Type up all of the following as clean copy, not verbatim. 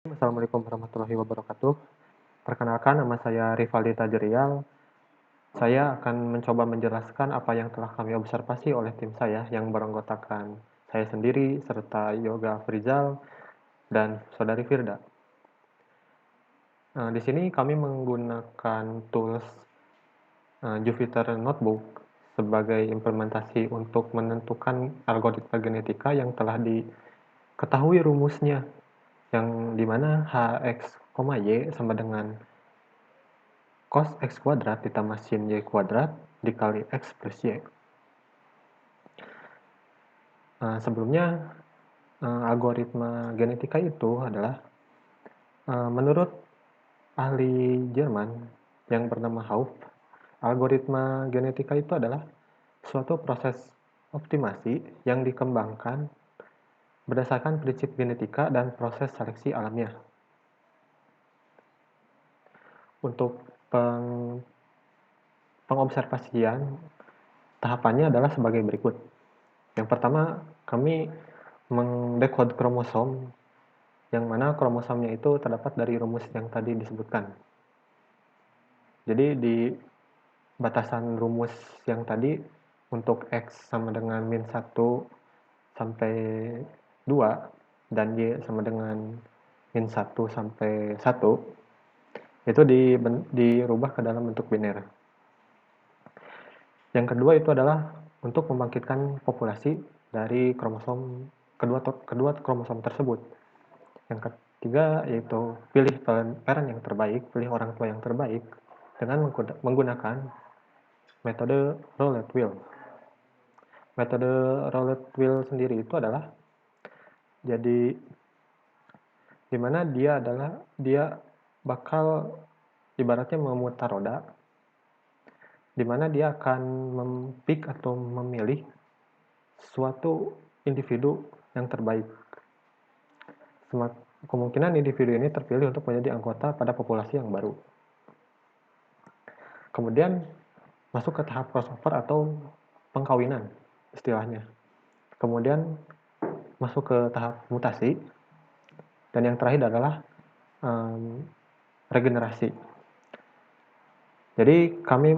Assalamualaikum warahmatullahi wabarakatuh. Perkenalkan, nama saya Rivaldi Tajrial. Saya akan mencoba menjelaskan apa yang telah kami observasi oleh tim saya yang beranggotakan saya sendiri, serta Yoga Afrizal dan Saudari Firda. Di sini kami menggunakan tools Jupyter Notebook sebagai implementasi untuk menentukan algoritma genetika yang telah diketahui rumusnya, yang dimana Hx, Y sama dengan cos X kuadrat ditambah sin Y kuadrat dikali X plus Y. Sebelumnya, algoritma genetika itu adalah, menurut ahli Jerman yang bernama Hauff, algoritma genetika itu adalah suatu proses optimasi yang dikembangkan berdasarkan prinsip genetika dan proses seleksi alamiah. Untuk pengobservasian, tahapannya adalah sebagai berikut. Yang pertama, kami mendekode kromosom, yang mana kromosomnya itu terdapat dari rumus yang tadi disebutkan. Jadi di batasan rumus yang tadi, untuk X sama dengan min 1 sampai 2, dan Y sama dengan min 1 sampai 1, itu dirubah ke dalam bentuk biner. Yang kedua itu adalah untuk membangkitkan populasi dari kedua kromosom tersebut. Yang ketiga yaitu pilih parent yang terbaik, pilih orang tua yang terbaik dengan menggunakan metode roulette wheel. Metode roulette wheel sendiri itu adalah jadi dimana dia bakal ibaratnya memutar roda, dimana dia akan mempick atau memilih suatu individu yang terbaik. Kemungkinan individu ini terpilih untuk menjadi anggota pada populasi yang baru. Kemudian masuk ke tahap crossover atau pengkawinan istilahnya. Kemudian masuk ke tahap mutasi, dan yang terakhir adalah regenerasi. Jadi kami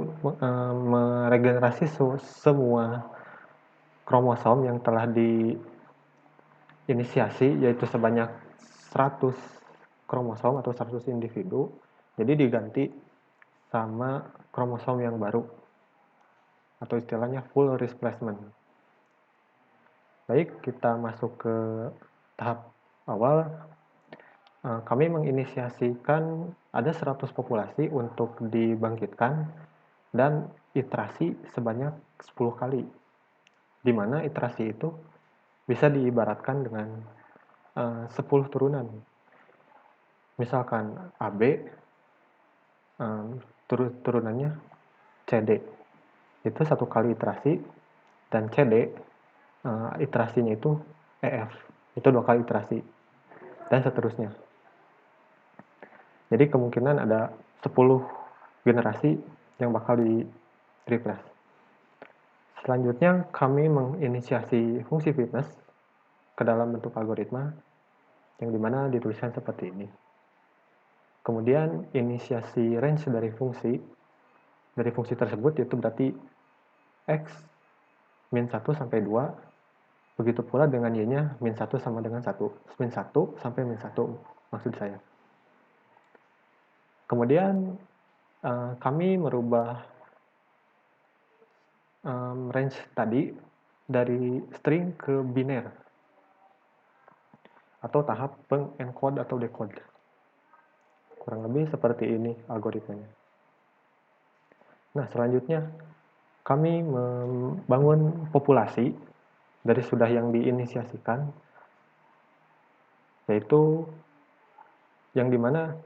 meregenerasi semua kromosom yang telah diinisiasi, yaitu sebanyak 100 kromosom atau 100 individu, jadi diganti sama kromosom yang baru, atau istilahnya full replacement. Baik, kita masuk ke tahap awal. Kami menginisiasikan ada 100 populasi untuk dibangkitkan dan iterasi sebanyak 10 kali, di mana iterasi itu bisa diibaratkan dengan 10 turunan. Misalkan AB, turunannya CD, itu 1 kali iterasi, dan CD iterasinya itu EF, itu 2 kali iterasi, dan seterusnya. Jadi kemungkinan ada 10 generasi yang bakal di-replace. Selanjutnya kami menginisiasi fungsi fitness ke dalam bentuk algoritma, yang dimana dituliskan seperti ini. Kemudian inisiasi range dari fungsi tersebut, yaitu berarti X min 1 sampai 2, begitu pula dengan Y-nya min 1 sama dengan 1, min 1 sampai min 1 maksud saya. Kemudian kami merubah range tadi dari string ke biner, atau tahap peng-encode atau decode. Kurang lebih seperti ini algoritmanya. Nah, selanjutnya kami membangun populasi dari sudah yang diinisiasikan, yaitu yang dimana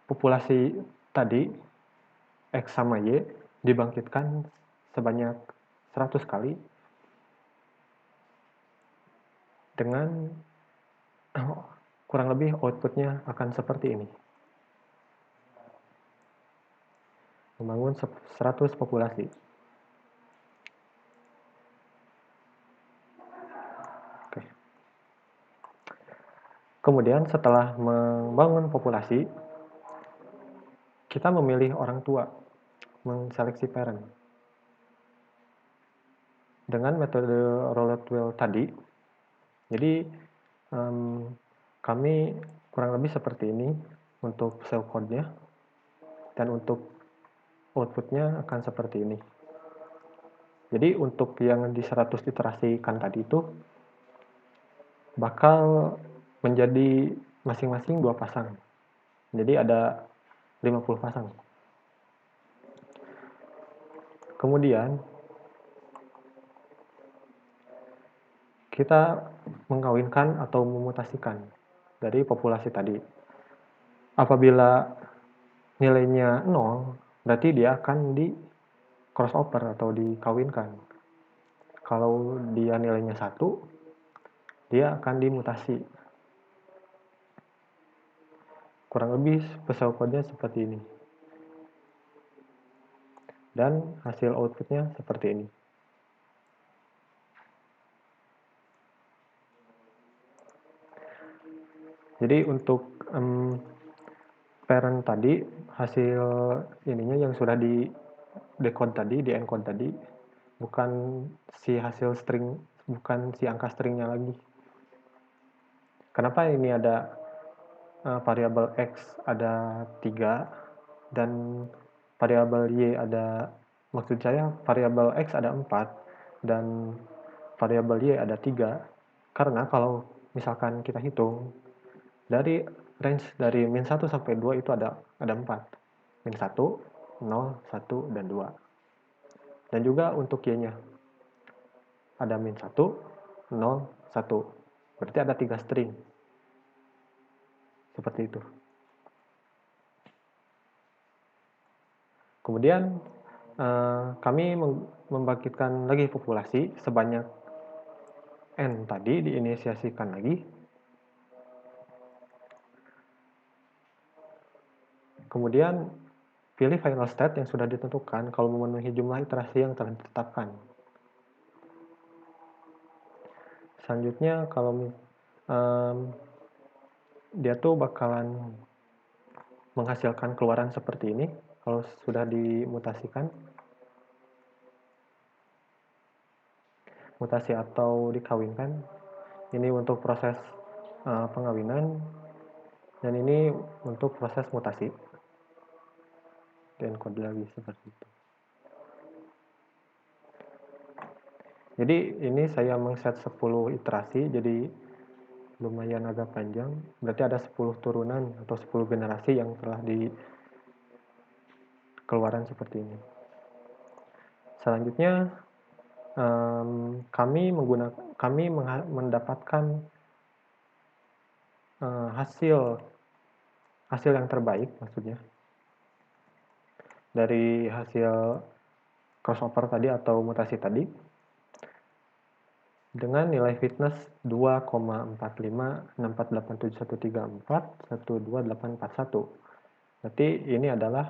populasi tadi X sama Y dibangkitkan sebanyak 100 kali dengan kurang lebih outputnya akan seperti ini. Membangun 100 populasi. Oke. Kemudian setelah membangun populasi, kita memilih orang tua, menseleksi parent. Dengan metode Rouleau tadi, jadi kami kurang lebih seperti ini untuk pseudocode-nya, dan untuk output-nya akan seperti ini. Jadi untuk yang di 100 iterasikan tadi itu bakal menjadi masing-masing 2 pasang. Jadi ada 50 pasang. Kemudian kita mengkawinkan atau memutasikan dari populasi tadi. Apabila nilainya 0, berarti dia akan di crossover atau dikawinkan. Kalau dia nilainya 1, dia akan dimutasi. Kurang lebih pseudocode-nya seperti ini. Dan hasil output-nya seperti ini. Jadi untuk parent tadi, hasil ininya yang sudah di decode tadi, di encode tadi, bukan si hasil string, bukan si angka stringnya lagi. Kenapa ini ada variabel X ada 3 dan variabel Y ada, maksud saya variabel X ada 4 dan variabel Y ada 3, karena kalau misalkan kita hitung dari range dari min 1 sampai 2 itu ada 4. Min 1, 0, 1, dan 2. Dan juga untuk Y-nya ada min 1, 0, 1. Berarti ada 3 string. Seperti itu. Kemudian kami membangkitkan lagi populasi sebanyak N tadi, diinisiasikan lagi. Kemudian pilih final state yang sudah ditentukan kalau memenuhi jumlah iterasi yang telah ditetapkan. Selanjutnya kalau dia tuh bakalan menghasilkan keluaran seperti ini kalau sudah dimutasikan, mutasi atau dikawinkan. Ini untuk proses pengawinan, dan ini untuk proses mutasi. Dan kode lagi seperti itu. Jadi ini saya mengset 10 iterasi, jadi lumayan agak panjang. Berarti ada 10 turunan atau 10 generasi yang telah dikeluaran seperti ini. Selanjutnya kami mendapatkan hasil yang terbaik, maksudnya dari hasil crossover tadi atau mutasi tadi dengan nilai fitness 2,45648713412841. Berarti ini adalah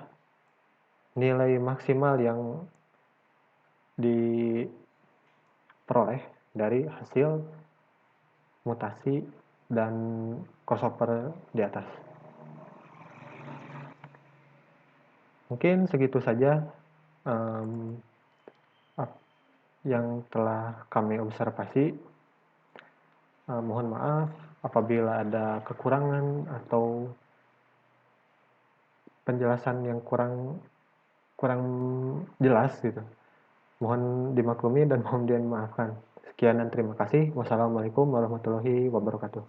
nilai maksimal yang diperoleh dari hasil mutasi dan crossover di atas. Mungkin segitu saja yang telah kami observasi. Mohon maaf apabila ada kekurangan atau penjelasan yang kurang jelas gitu. Mohon dimaklumi dan mohon dimaafkan. Sekian dan terima kasih. Wassalamualaikum warahmatullahi wabarakatuh.